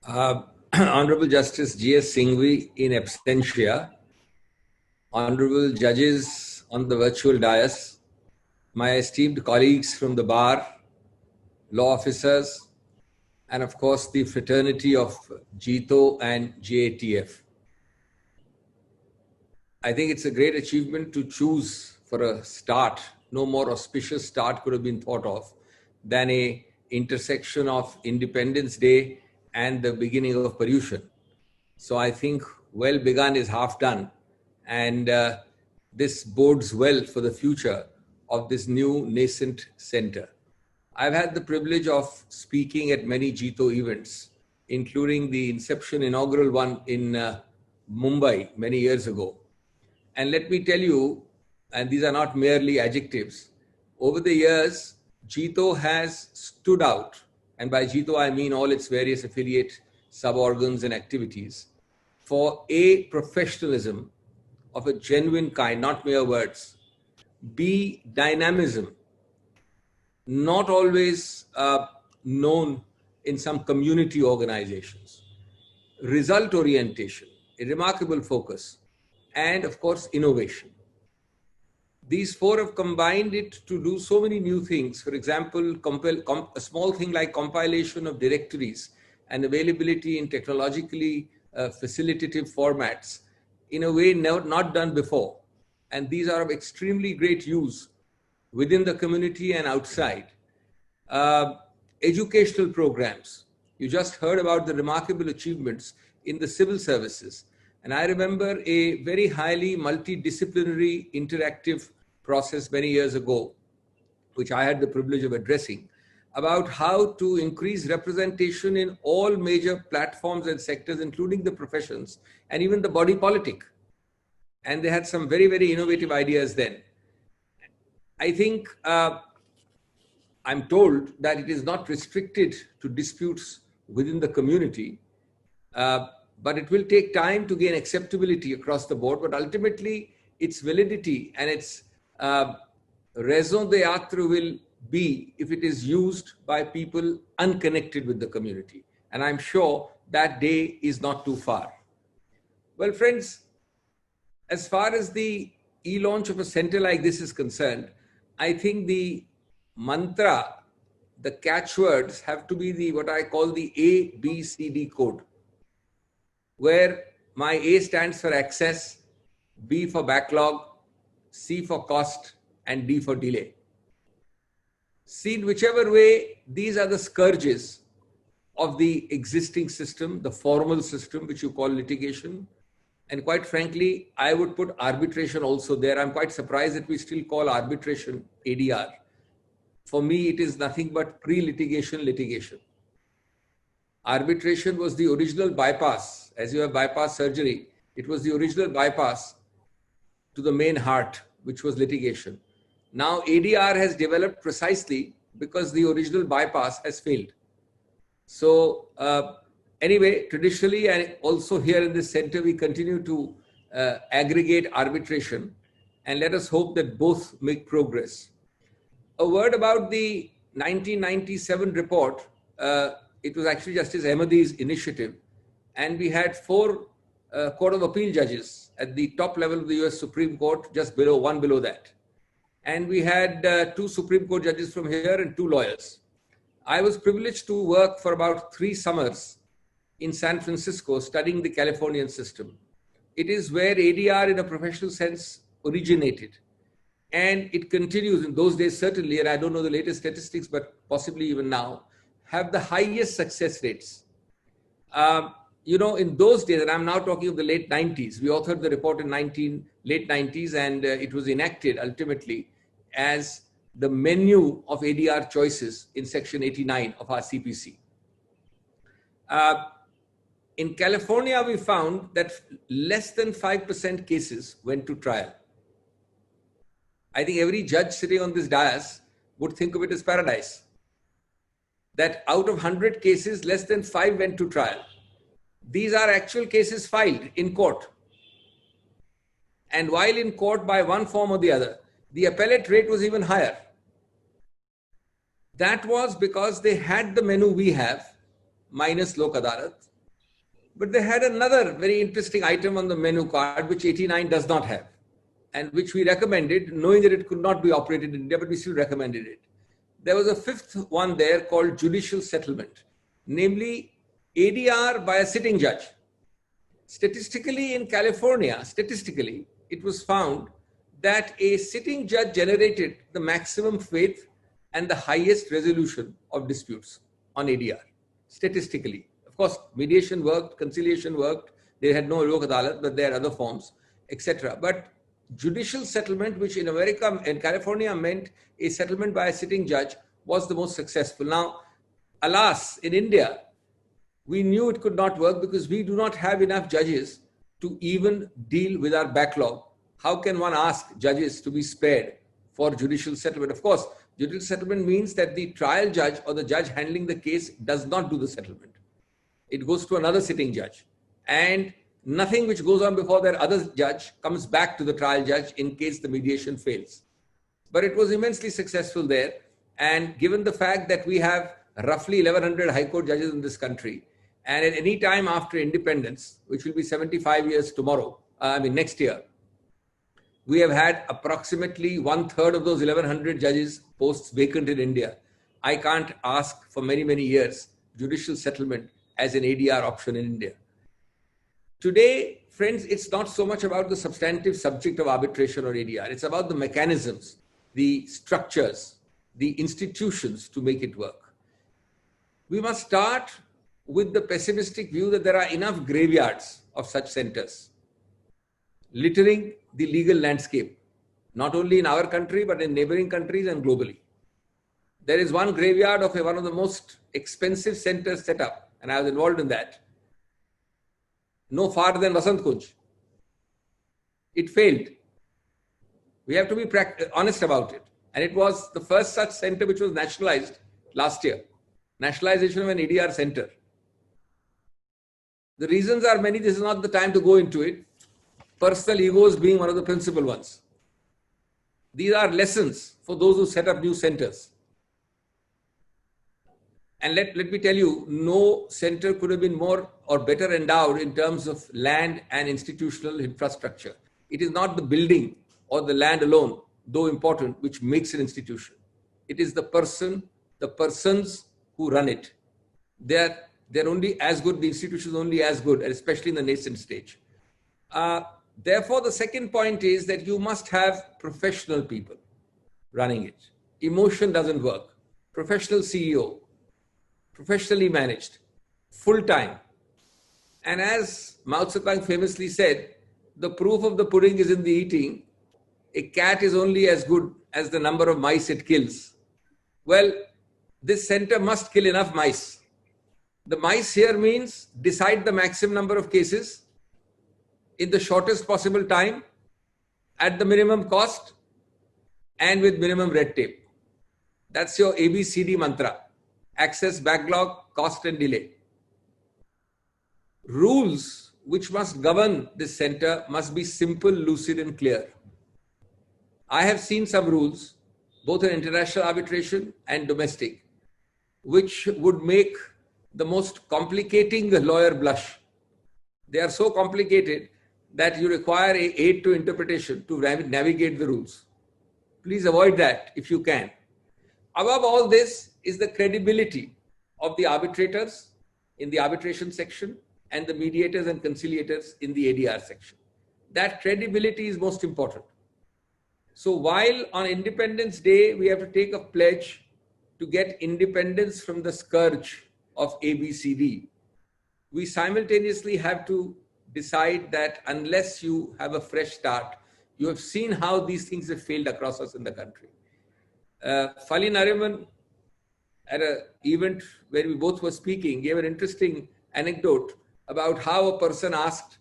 Honorable Justice G.S. Singhvi in absentia, honorable judges on the virtual dais, my esteemed colleagues from the bar, law officers, and of course the fraternity of GITO and GATF. I think it's a great achievement to choose for a start. No more auspicious start could have been thought of than a intersection of Independence Day and the beginning of Paryushan. So I think well begun is half done, and this bodes well for the future of this new nascent center. I've had the privilege of speaking at many GITO events, including the inception inaugural one in Mumbai many years ago. And let me tell you, and these are not merely adjectives, over the years, GITO has stood out, and by GITO I mean all its various affiliate sub-organs and activities, for A, professionalism of a genuine kind, not mere words, B, dynamism, not always known in some community organizations, result orientation, a remarkable focus, and of course, innovation. These four have combined it to do so many new things. For example, a small thing like compilation of directories and availability in technologically facilitative formats in a way not done before. And these are of extremely great use within the community and outside. Educational programs. You just heard about the remarkable achievements in the civil services. And I remember a very highly multidisciplinary interactive process many years ago, which I had the privilege of addressing, about how to increase representation in all major platforms and sectors, including the professions and even the body politic. And they had some very, very innovative ideas then. I think I'm told that it is not restricted to disputes within the community, but it will take time to gain acceptability across the board. But ultimately, its validity and its raison d'etre will be if it is used by people unconnected with the community. And I'm sure that day is not too far. Well, friends, as far as the e-launch of a center like this is concerned, I think the mantra, the catchwords have to be what I call the ABCD code, where my A stands for access, B for backlog, C for cost, and D for delay. See, in whichever way, these are the scourges of the existing system, the formal system, which you call litigation. And quite frankly, I would put arbitration also there. I'm quite surprised that we still call arbitration ADR. For me, it is nothing but pre-litigation litigation. Arbitration was the original bypass. As you have bypass surgery, it was the original bypass to the main heart, which was litigation. Now, ADR has developed precisely because the original bypass has failed. So, anyway, traditionally, and also here in this center, we continue to aggregate arbitration, and let us hope that both make progress. A word about the 1997 report. It was actually Justice Ahmadi's initiative, and we had 4 Court of Appeal judges at the top level of the US Supreme Court, just below, one below that. And we had 2 Supreme Court judges from here and 2 lawyers. I was privileged to work for about 3 summers in San Francisco studying the Californian system. It is where ADR in a professional sense originated. And it continues in those days, certainly, and I don't know the latest statistics, but possibly even now, have the highest success rates. You know, in those days, and I'm now talking of the late 90s, we authored the report in late 90s, and it was enacted ultimately as the menu of ADR choices in Section 89 of our CPC. In California, we found that less than 5% cases went to trial. I think every judge sitting on this dais would think of it as paradise. That out of 100 cases, less than 5 went to trial. These are actual cases filed in court. And while in court by one form or the other, the appellate rate was even higher. That was because they had the menu we have, minus Lok Adalat, But they had another very interesting item on the menu card, which 89 does not have, and which we recommended, knowing that it could not be operated in India, but we still recommended it. There was a fifth one there called judicial settlement, namely ADR by a sitting judge. Statistically, in California, it was found that a sitting judge generated the maximum faith and the highest resolution of disputes on ADR, statistically. Of course, mediation worked, conciliation worked, they had no lok adalat, but there are other forms, etc. But judicial settlement, which in America and California meant a settlement by a sitting judge, was the most successful. Now, alas, in India, we knew it could not work because we do not have enough judges to even deal with our backlog. How can one ask judges to be spared for judicial settlement? Of course, judicial settlement means that the trial judge or the judge handling the case does not do the settlement. It goes to another sitting judge. And nothing which goes on before that other judge comes back to the trial judge in case the mediation fails. But it was immensely successful there. And given the fact that we have roughly 1,100 high court judges in this country, and at any time after independence, which will be 75 years next year, we have had approximately 1/3 of those 1,100 judges posts vacant in India. I can't ask for many, many years judicial settlement as an ADR option in India. Today, friends, it's not so much about the substantive subject of arbitration or ADR. It's about the mechanisms, the structures, the institutions to make it work. We must start with the pessimistic view that there are enough graveyards of such centers littering the legal landscape, not only in our country, but in neighboring countries and globally. There is one graveyard of one of the most expensive centers set up, and I was involved in that, no farther than Vasant Kunj. It failed. We have to be honest about it. And it was the first such center which was nationalized last year. Nationalization of an ADR center. The reasons are many. This is not the time to go into it. Personal egos being one of the principal ones. These are lessons for those who set up new centers. And let me tell you, no center could have been more or better endowed in terms of land and institutional infrastructure. It is not the building or the land alone, though important, which makes an institution. It is the person, the persons who run it. They're only as good, the institution is only as good, especially in the nascent stage. Therefore, the second point is that you must have professional people running it. Emotion doesn't work. Professional CEO, professionally managed, full-time. And as Mao Zedong famously said, the proof of the pudding is in the eating. A cat is only as good as the number of mice it kills. Well, this center must kill enough mice. The mice here means decide the maximum number of cases in the shortest possible time, at the minimum cost, and with minimum red tape. That's your ABCD mantra. Access, backlog, cost, and delay. Rules which must govern this center must be simple, lucid, and clear. I have seen some rules, both in international arbitration and domestic, which would make the most complicating lawyer blush. They are so complicated that you require an aid to interpretation to navigate the rules. Please avoid that if you can. Above all this is the credibility of the arbitrators in the arbitration section and the mediators and conciliators in the ADR section. That credibility is most important. So while on Independence Day, we have to take a pledge to get independence from the scourge of ABCD, we simultaneously have to decide that unless you have a fresh start, you have seen how these things have failed across us in the country. Fali Nariman, at an event where we both were speaking, gave an interesting anecdote about how a person asked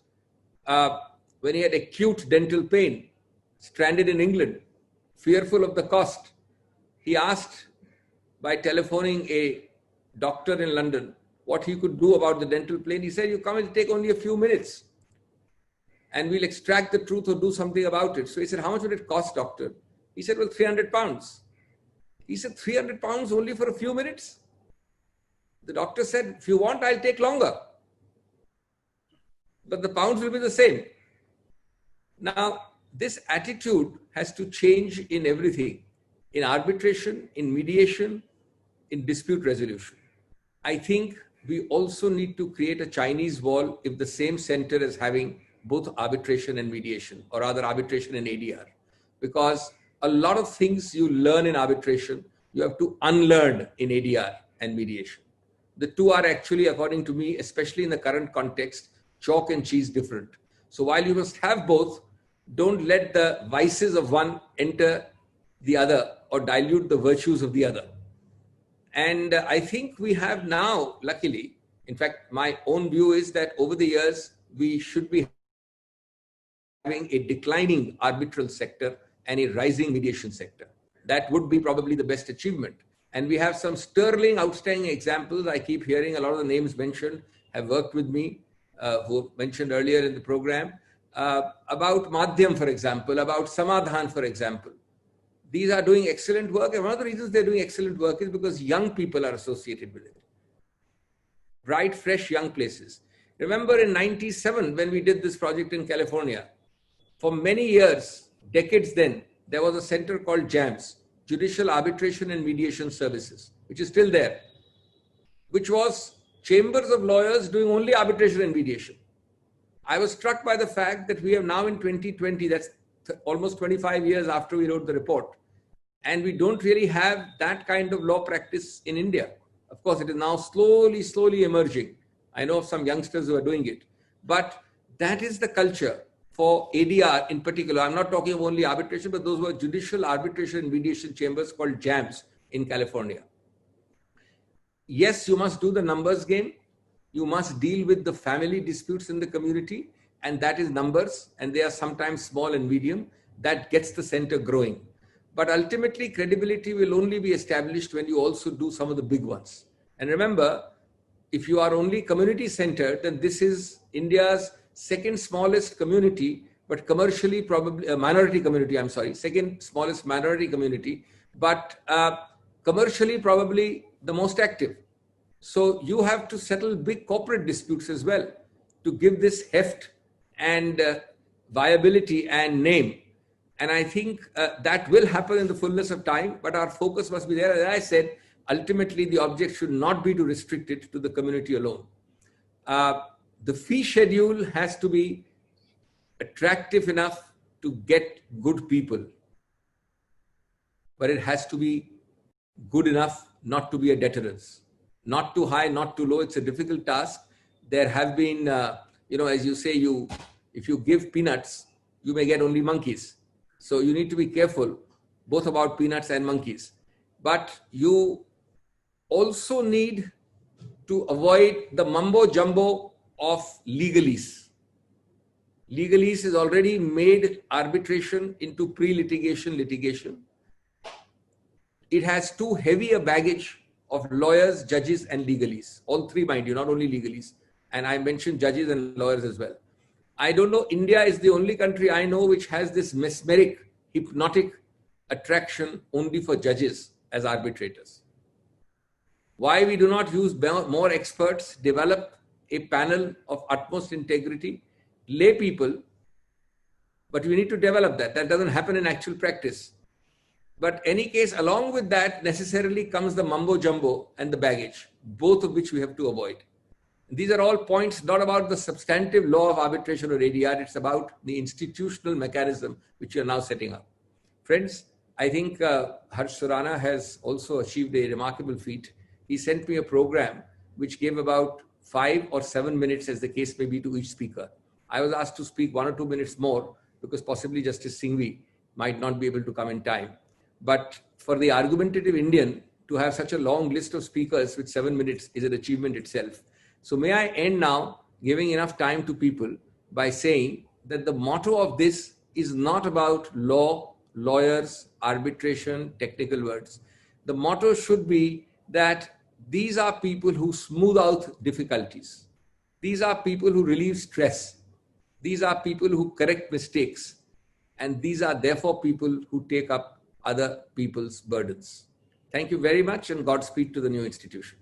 when he had acute dental pain, stranded in England, fearful of the cost. He asked by telephoning a doctor in London what he could do about the dental pain. He said, you come, it'll take only a few minutes and we'll extract the truth or do something about it. So he said, how much would it cost, doctor? He said, well, £300. He said, £300 only for a few minutes? The doctor said, if you want, I'll take longer. but the pounds will be the same. Now, this attitude has to change in everything, in arbitration, in mediation, in dispute resolution. I think we also need to create a Chinese wall if the same center is having both arbitration and mediation, or rather arbitration and ADR. Because a lot of things you learn in arbitration, you have to unlearn in ADR and mediation. The two are actually, according to me, especially in the current context, chalk and cheese different. So while you must have both, don't let the vices of one enter the other or dilute the virtues of the other. And I think we have now, luckily, in fact, my own view is that over the years, we should be having a declining arbitral sector and a rising mediation sector. That would be probably the best achievement. And we have some sterling, outstanding examples. I keep hearing a lot of the names mentioned have worked with me, who mentioned earlier in the program, about Madhyam, for example, about Samadhan, for example. These are doing excellent work. And one of the reasons they're doing excellent work is because young people are associated with it. Bright, fresh, young places. Remember in 97, when we did this project in California, for many years, decades then, there was a center called JAMS, Judicial Arbitration and Mediation Services, which is still there, which was chambers of lawyers doing only arbitration and mediation. I was struck by the fact that we have now in 2020, that's almost 25 years after we wrote the report, and we don't really have that kind of law practice in India. Of course, it is now slowly emerging. I know of some youngsters who are doing it, but that is the culture for ADR in particular. I'm not talking of only arbitration, but those were judicial arbitration and mediation chambers called JAMS in California. Yes, you must do the numbers game. You must deal with the family disputes in the community, and that is numbers, and they are sometimes small and medium. That gets the center growing. But ultimately, credibility will only be established when you also do some of the big ones. And remember, if you are only community centered, then this is India's second smallest community, but commercially probably minority community, I'm sorry, second smallest minority community, but commercially probably the most active. So you have to settle big corporate disputes as well to give this heft and viability and name. And I think that will happen in the fullness of time, but our focus must be there. As I said, ultimately the object should not be to restrict it to the community alone. The fee schedule has to be attractive enough to get good people, but it has to be good enough not to be a deterrence. Not too high, not too low. It's a difficult task. There have been, as you say, if you give peanuts, you may get only monkeys. So you need to be careful both about peanuts and monkeys. But you also need to avoid the mumbo jumbo of legalese. Legalese has already made arbitration into pre-litigation litigation. It has too heavy a baggage of lawyers, judges, and legalese. All three, mind you, not only legalese. And I mentioned judges and lawyers as well. I don't know, India is the only country I know which has this mesmeric, hypnotic attraction only for judges as arbitrators. Why we do not use more experts, develop a panel of utmost integrity, lay people, but we need to develop that. That doesn't happen in actual practice. But any case, along with that necessarily comes the mumbo jumbo and the baggage, both of which we have to avoid. These are all points not about the substantive law of arbitration or ADR. It's about the institutional mechanism which you are now setting up. Friends, I think Harsh Surana has also achieved a remarkable feat. He sent me a program which gave about 5 or 7 minutes, as the case may be, to each speaker. I was asked to speak 1 or 2 minutes more because possibly Justice Singhvi might not be able to come in time. But for the argumentative Indian to have such a long list of speakers with 7 minutes is an achievement itself. So may I end now giving enough time to people by saying that the motto of this is not about law, lawyers, arbitration, technical words. The motto should be that these are people who smooth out difficulties. These are people who relieve stress. These are people who correct mistakes. And these are therefore people who take up other people's burdens. Thank you very much, and Godspeed to the new institution.